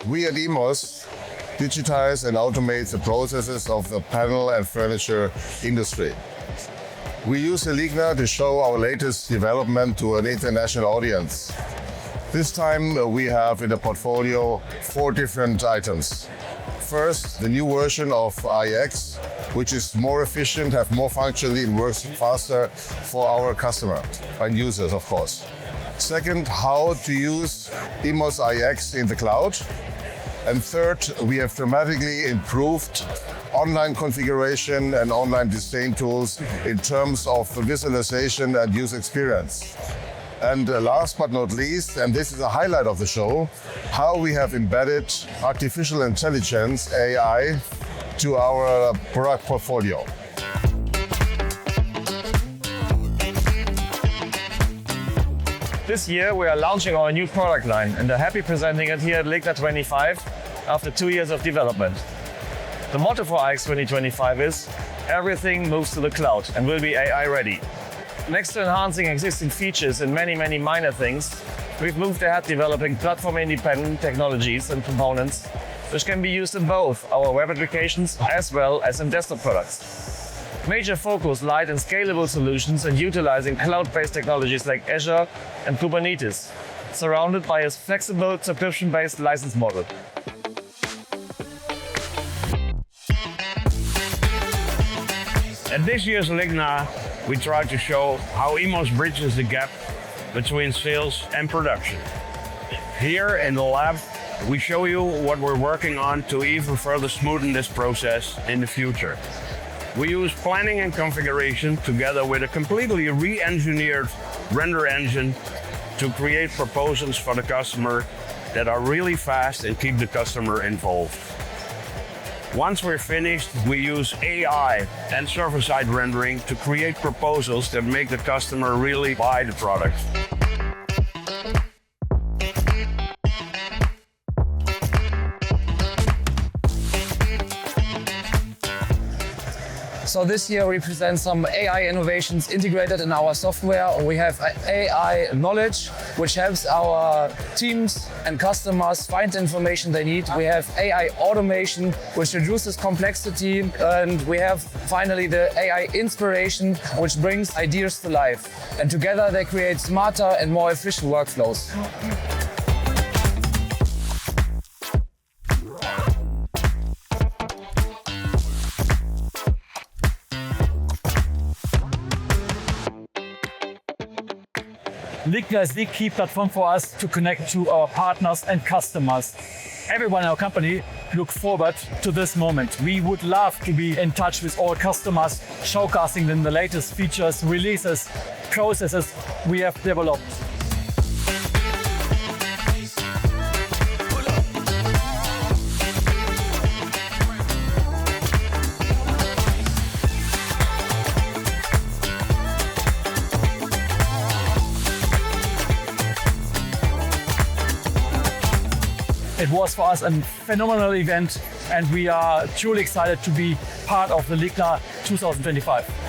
We at imos digitize and automate the processes of the panel and furniture industry. We use the LIGNA to show our latest development to an international audience. This time we have in the portfolio 4 different items. First, the new version of iX, which is more efficient, have more functionality and works faster for our customer and users, of course. Second, how to use imos iX in the cloud. And third, we have dramatically improved online configuration and online design tools in terms of visualization and user experience. And last but not least, and this is a highlight of the show, how we have embedded artificial intelligence, AI, to our product portfolio. This year we are launching our new product line and are happy presenting it here at LIGNA 25 after 2 years of development. The motto for iX 2025 is everything moves to the cloud and will be AI ready. Next to enhancing existing features and many minor things, we've moved ahead developing platform-independent technologies and components which can be used in both our web applications as well as in desktop products. Major focus lies in scalable solutions and utilizing cloud-based technologies like Azure and Kubernetes, surrounded by a flexible subscription-based license model. At this year's LIGNA, we try to show how imos bridges the gap between sales and production. Here in the lab, we show you what we're working on to even further smoothen this process in the future. We use planning and configuration together with a completely re-engineered render engine to create proposals for the customer that are really fast and keep the customer involved. Once we're finished, we use AI and server-side rendering to create proposals that make the customer really buy the product. So this year we present some AI innovations integrated in our software. We have AI knowledge, which helps our teams and customers find the information they need. We have AI automation, which reduces complexity. And we have finally the AI inspiration, which brings ideas to life. And together they create smarter and more efficient workflows. LIGNA is the key platform for us to connect to our partners and customers. Everyone in our company look forward to this moment. We would love to be in touch with all customers, showcasing them the latest features, releases, processes we have developed. It was for us a phenomenal event and we are truly excited to be part of the LIGNA 2025.